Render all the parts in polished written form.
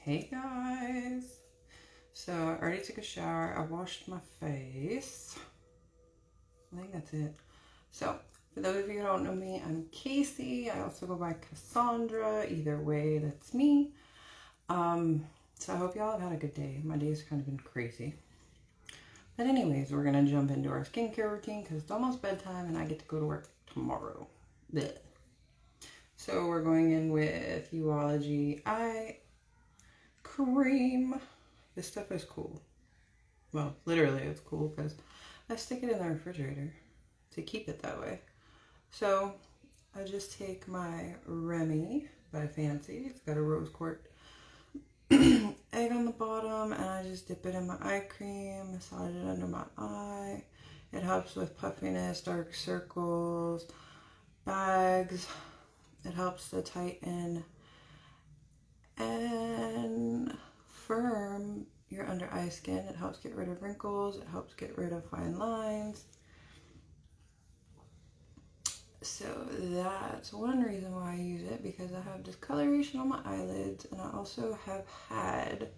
Hey guys! So I already took a shower. I washed my face. I think that's it. So for those of you who don't know me, I'm Casey. I also go by Cassandra. Either way, that's me. So I hope y'all have had a good day. My day's kind of been crazy. But anyways, we're gonna jump into our skincare routine because it's almost bedtime and I get to go to work tomorrow. Blech. So we're going in with Uology Eye Cream. This stuff is cool. Well, literally it's cool because I stick it in the refrigerator to keep it that way. So I just take my Remy by Fancy. It's got a rose quartz egg on the bottom, and I just dip it in my eye cream, massage it under my eye. It helps with puffiness, dark circles, bags. It helps to tighten and firm your under eye skin. It helps get rid of wrinkles. It helps get rid of fine lines. So that's one reason why I use it, because I have discoloration on my eyelids, and I also have had,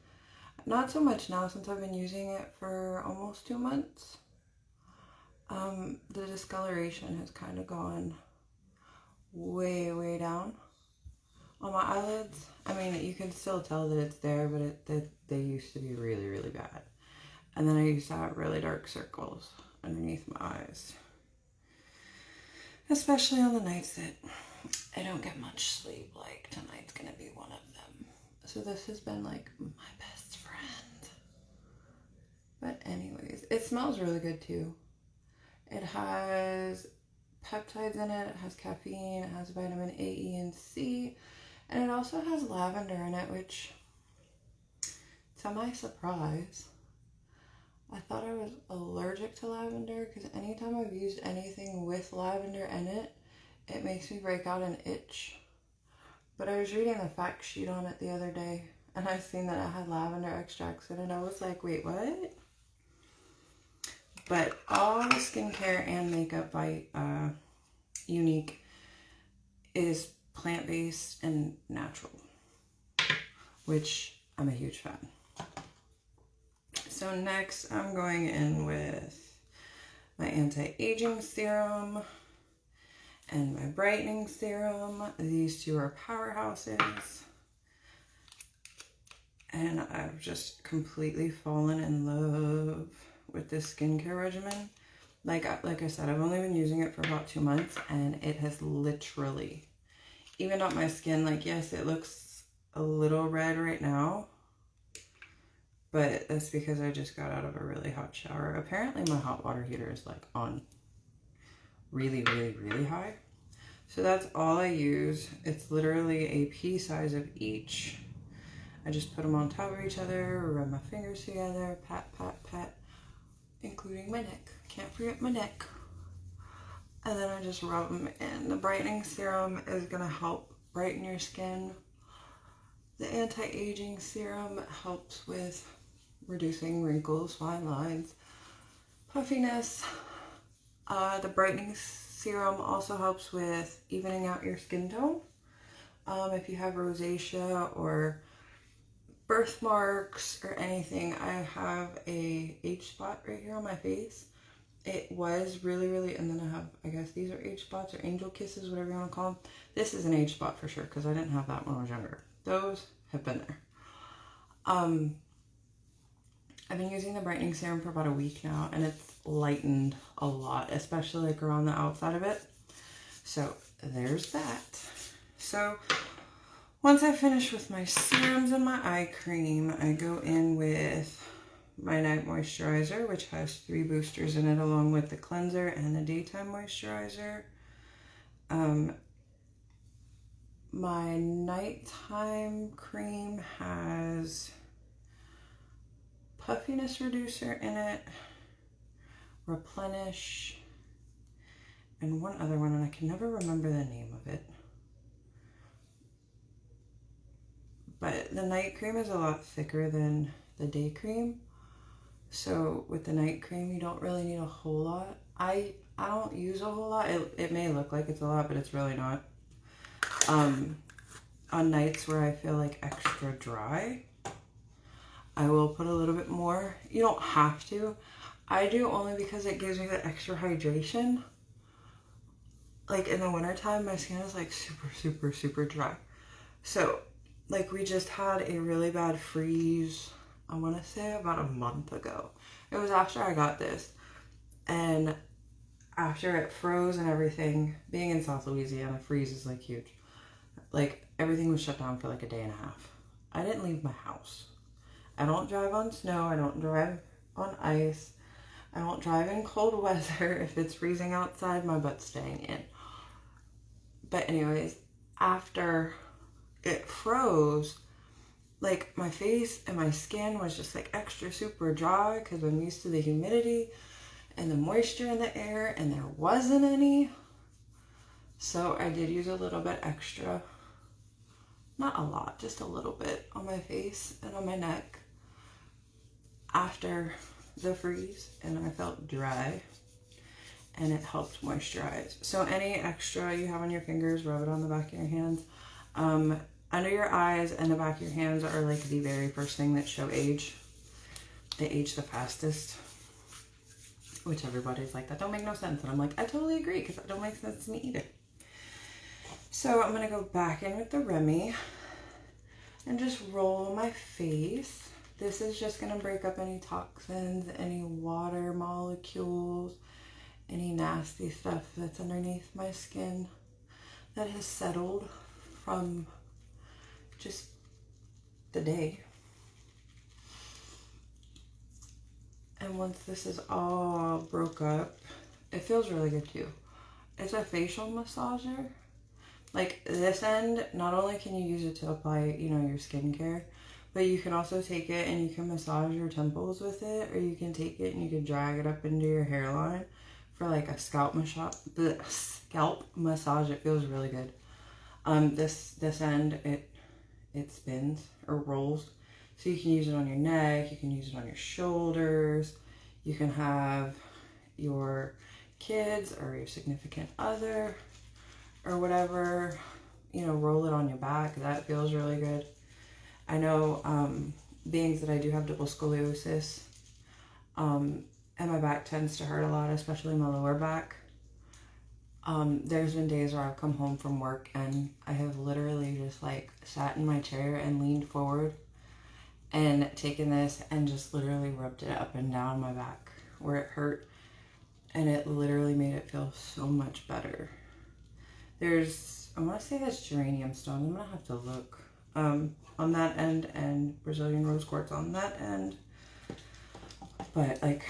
not so much now since I've been using it for almost 2 months, the discoloration has kind of gone way down on my eyelids. I mean, you can still tell that it's there, but they used to be really bad. And then I used to have really dark circles underneath my eyes, especially on the nights that I don't get much sleep. Like tonight's gonna be one of them. So this has been like my best friend. But anyways, it smells really good too. It has peptides in it, it has caffeine, it has vitamin A, E, and C, and it also has lavender in it, which, to my surprise, I thought I was allergic to lavender, because anytime I've used anything with lavender in it, it makes me break out an itch. But I was reading the fact sheet on it the other day, and I seen that it had lavender extracts in it, and I was like, wait, what? But all the skincare and makeup by Unique is plant-based and natural, which I'm a huge fan. So next I'm going in with my anti-aging serum and my brightening serum. These two are powerhouses, and I've just completely fallen in love with this skincare regimen. Like I said, I've only been using it for about 2 months, and it has literally evened up my skin. Like, yes, it looks a little red right now, but that's because I just got out of a really hot shower. Apparently my hot water heater is like on really high. So that's all I use. It's literally a pea size of each. I just put them on top of each other, rub my fingers together, pat, including my neck. Can't forget my neck. And then I just rub them in. The brightening serum is going to help brighten your skin. The anti-aging serum helps with reducing wrinkles, fine lines, puffiness. The brightening serum also helps with evening out your skin tone. If you have rosacea or birthmarks or anything, I have a age spot right here on my face. It was really, and then I have, I guess these are age spots or angel kisses, whatever you want to call them. This is an age spot for sure, because I didn't have that when I was younger. Those have been there. I've been using the brightening serum for about a week now, and it's lightened a lot, especially like around the outside of it. So there's that. So once I finish with my serums and my eye cream, I go in with my night moisturizer, which has 3 boosters in it, along with the cleanser and the daytime moisturizer. My nighttime cream has puffiness reducer in it, replenish, and one other one, and I can never remember the name of it. But the night cream is a lot thicker than the day cream. So with the night cream, you don't really need a whole lot. I don't use a whole lot. It may look like it's a lot, but it's really not. on nights where I feel like extra dry, I will put a little bit more. You don't have to. I do only because it gives me that extra hydration. Like in the wintertime, my skin is like super, super, super dry. So like we just had a really bad freeze, I want to say about a month ago. It was after I got this. And after it froze and everything, being in South Louisiana, freeze is like huge. Like everything was shut down for like a day and a half. I didn't leave my house. I don't drive on snow. I don't drive on ice. I don't drive in cold weather. If it's freezing outside, my butt's staying in. But anyways, after it froze, like my face and my skin was just like extra super dry because I'm used to the humidity and the moisture in the air, and there wasn't any. So I did use a little bit extra, not a lot, just a little bit on my face and on my neck after the freeze, and I felt dry and it helped moisturize. So any extra you have on your fingers, rub it on the back of your hands. Under your eyes and the back of your hands are like the very first thing that show age. They age the fastest, which everybody's like, that don't make no sense. And I'm like, I totally agree, because that don't make sense to me either. So I'm going to go back in with the Remy and just roll my face. This is just going to break up any toxins, any water molecules, any nasty stuff that's underneath my skin that has settled from just the day. And once this is all broke up, it feels really good too. It's a facial massager. Like this end, not only can you use it to apply, you know, your skincare, but you can also take it and you can massage your temples with it, or you can take it and you can drag it up into your hairline for like a scalp massage. It feels really good. This end, it spins or rolls. So you can use it on your neck, you can use it on your shoulders, you can have your kids or your significant other or whatever, you know, roll it on your back. That feels really good. I know, being that I do have double scoliosis, and my back tends to hurt a lot, especially my lower back. There's been days where I've come home from work and I have literally just like sat in my chair and leaned forward and taken this and just literally rubbed it up and down my back where it hurt, and it literally made it feel so much better. I want to say that's geranium stone. I'm gonna have to look on that end, and Brazilian rose quartz on that end. But like,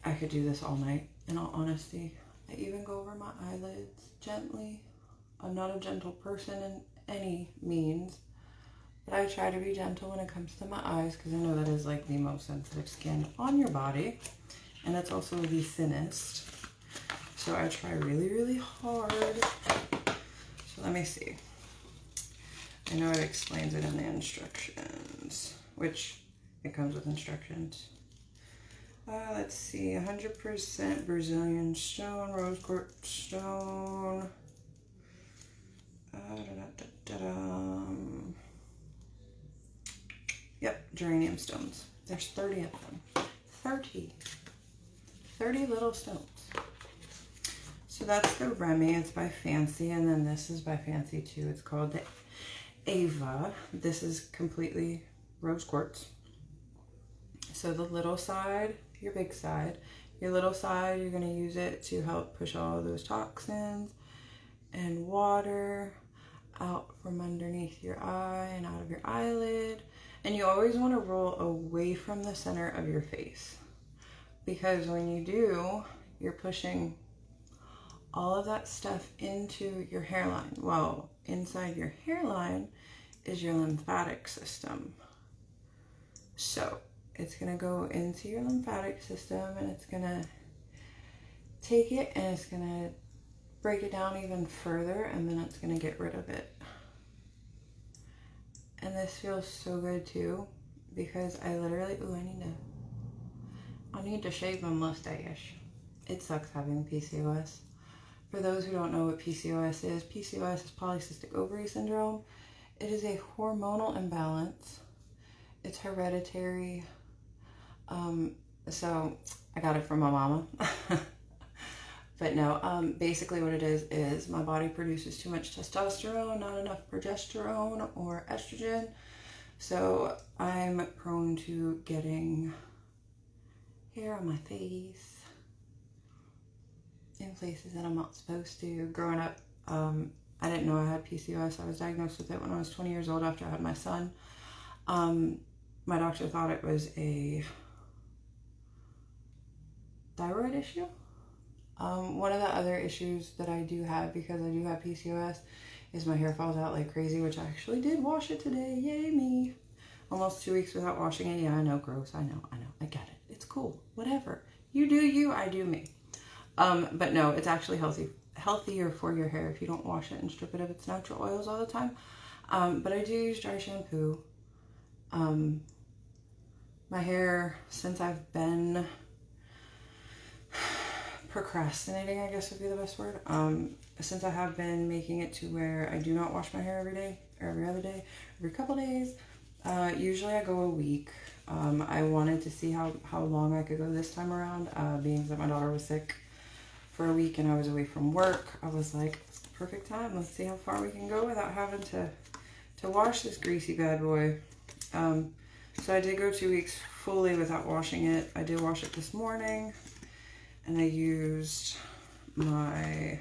I could do this all night in all honesty. I even go over my eyelids gently. I'm not a gentle person in any means, but I try to be gentle when it comes to my eyes, because I know that is like the most sensitive skin on your body, and it's also the thinnest. So I try really, really hard. So let me see. I know it explains it in the instructions, which it comes with instructions. Let's see, 100% Brazilian stone, rose quartz stone. Yep, geranium stones. There's 30 of them. 30 little stones. So that's the Remy. It's by Fancy, and then this is by Fancy too. It's called the Ava. This is completely rose quartz. So the little side, your big side, your little side, you're going to use it to help push all those toxins and water out from underneath your eye and out of your eyelid. And you always want to roll away from the center of your face, because when you do, you're pushing all of that stuff into your hairline. Well, inside your hairline is your lymphatic system. So it's going to go into your lymphatic system, and it's going to take it and it's going to break it down even further, and then it's going to get rid of it. And this feels so good too, because I literally, I need to shave my mustache. It sucks having PCOS. For those who don't know what PCOS is polycystic ovary syndrome. It is a hormonal imbalance. It's hereditary. So I got it from my mama. But no, basically what it is my body produces too much testosterone, not enough progesterone or estrogen. So I'm prone to getting hair on my face in places that I'm not supposed to. Growing up, I didn't know I had PCOS. I was diagnosed with it when I was 20 years old after I had my son. My doctor thought it was a thyroid issue. One of the other issues that I do have, because I do have PCOS, is my hair falls out like crazy, which I actually did wash it today. Yay me. Almost 2 weeks without washing it. Yeah, I know, gross. I know. I get it. It's cool. Whatever. You do you, I do me. But no, it's actually healthier for your hair if you don't wash it and strip it of its natural oils all the time. But I do use dry shampoo. My hair, since I've been procrastinating, I guess would be the best word. Since I have been making it to where I do not wash my hair every day, or every other day, every couple days. Usually I go a week. I wanted to see how long I could go this time around, being that my daughter was sick for a week and I was away from work. I was like, it's the perfect time. Let's see how far we can go without having to wash this greasy bad boy. So I did go 2 weeks fully without washing it. I did wash it this morning, and I used my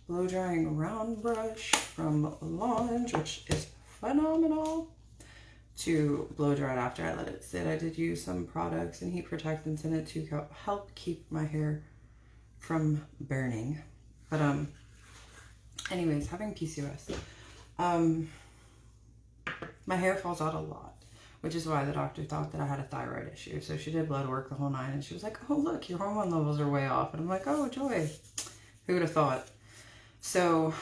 blow drying round brush from Launch, which is phenomenal, to blow dry it after I let it sit. I did use some products and heat protectants in it to help keep my hair from burning. But anyways, having PCOS, my hair falls out a lot, which is why the doctor thought that I had a thyroid issue. So she did blood work the whole nine, and she was like, oh look, your hormone levels are way off. And I'm like, oh joy, who would have thought? So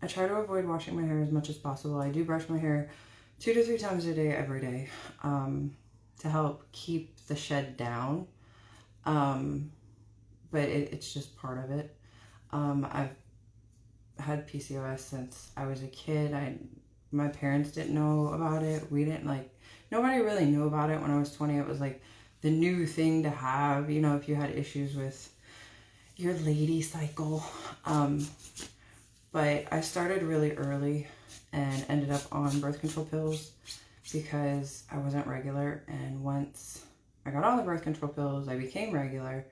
I try to avoid washing my hair as much as possible. I do brush my hair 2 to 3 times a day, every day, to help keep the shed down. But it's just part of it. I've had PCOS since I was a kid. My parents didn't know about it. We didn't, nobody really knew about it when I was 20. It was like the new thing to have, you know, if you had issues with your lady cycle. But I started really early and ended up on birth control pills because I wasn't regular. And once I got on the birth control pills, I became regular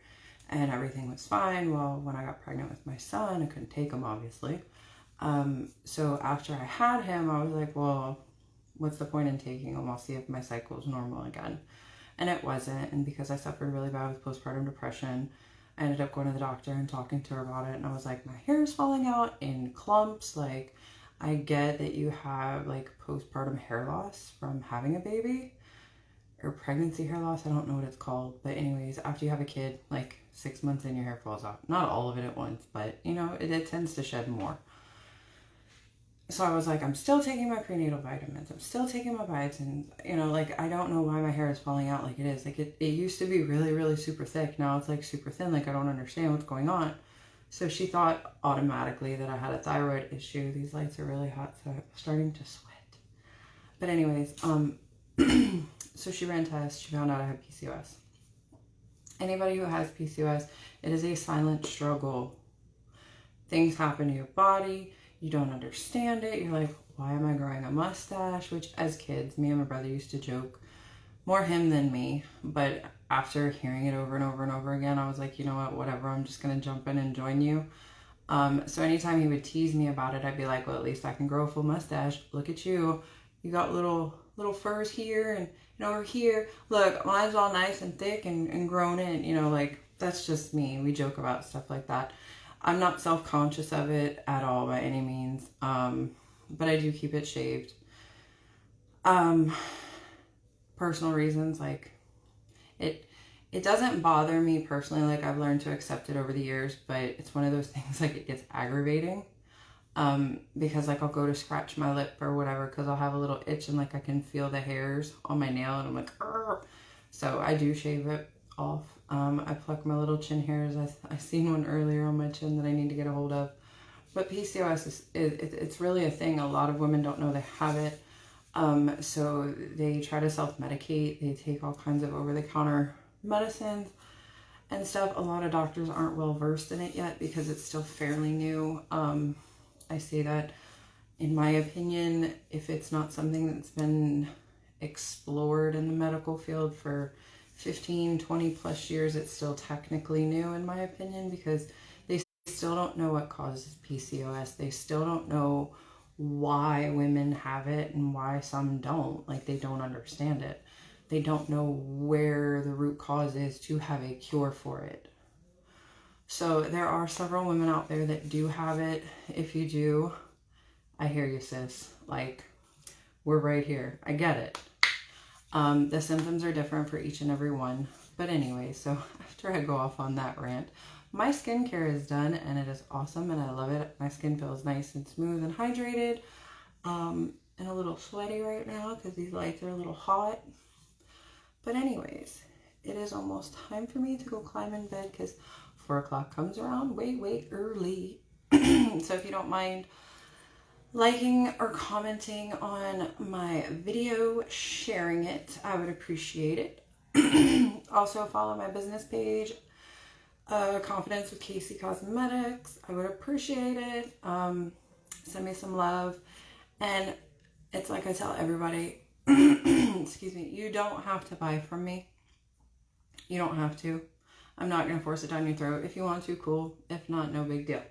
and everything was fine. Well, when I got pregnant with my son, I couldn't take him, obviously. So after I had him, I was like, well, what's the point in taking him? I'll see if my cycle is normal again. And it wasn't. And because I suffered really bad with postpartum depression, I ended up going to the doctor and talking to her about it. And I was like, my hair is falling out in clumps. Like, I get that you have like postpartum hair loss from having a baby, or pregnancy hair loss. I don't know what it's called. But anyways, after you have a kid, like 6 months in, your hair falls out. Not all of it at once, but you know, it tends to shed more. So I was like, I'm still taking my prenatal vitamins. I'm still taking my biotin. You know, like, I don't know why my hair is falling out like it is. Like, it used to be really, really super thick. Now it's like super thin. Like, I don't understand what's going on. So she thought automatically that I had a thyroid issue. These lights are really hot, so I'm starting to sweat. But anyways, so she ran tests. She found out I had PCOS. Anybody who has PCOS, it is a silent struggle. Things happen to your body. You don't understand it. You're like, why am I growing a mustache? Which, as kids, me and my brother used to joke. More him than me. But after hearing it over and over and over again, I was like, you know what, whatever. I'm just going to jump in and join you. So anytime he would tease me about it, I'd be like, well, at least I can grow a full mustache. Look at you. You got little furs here and over here. Look, mine's all nice and thick and grown in. You know, like, that's just me. We joke about stuff like that. I'm not self-conscious of it at all by any means, but I do keep it shaved. Personal reasons, like, it doesn't bother me personally. Like, I've learned to accept it over the years, but it's one of those things, like, it gets aggravating, because, like, I'll go to scratch my lip or whatever, because I'll have a little itch and, like, I can feel the hairs on my nail, and I'm like, argh. So I do shave it off. I pluck my little chin hairs. I seen one earlier on my chin that I need to get a hold of. But PCOS it's really a thing. A lot of women don't know they have it. So they try to self-medicate. They take all kinds of over-the-counter medicines and stuff. A lot of doctors aren't well versed in it yet because it's still fairly new. I say that in my opinion, if it's not something that's been explored in the medical field for 15, 20 plus years, it's still technically new in my opinion, because they still don't know what causes PCOS. They still don't know why women have it and why some don't. Like, they don't understand it. They don't know where the root cause is to have a cure for it. So there are several women out there that do have it. If you do, I hear you, sis. Like, we're right here. I get it. The symptoms are different for each and every one. But anyway, so after I go off on that rant, my skincare is done and it is awesome and I love it. My skin feels nice and smooth and hydrated. And a little sweaty right now because these lights are a little hot. But anyways, it is almost time for me to go climb in bed because 4 o'clock comes around way early. So if you don't mind liking or commenting on my video, sharing it, I would appreciate it. Also follow my business page, Confidence with Casey Cosmetics. I would appreciate it. Send me some love. And it's like I tell everybody, excuse me, you don't have to buy from me. You don't have to. I'm not going to force it down your throat. If you want to, cool. If not, no big deal.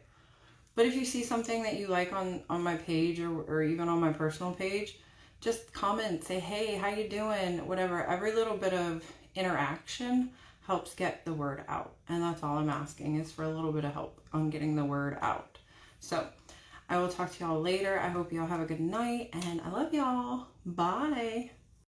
But if you see something that you like on my page or even on my personal page, just comment, say, hey, how you doing? Whatever. Every little bit of interaction helps get the word out. And that's all I'm asking, is for a little bit of help on getting the word out. So I will talk to y'all later. I hope y'all have a good night and I love y'all. Bye.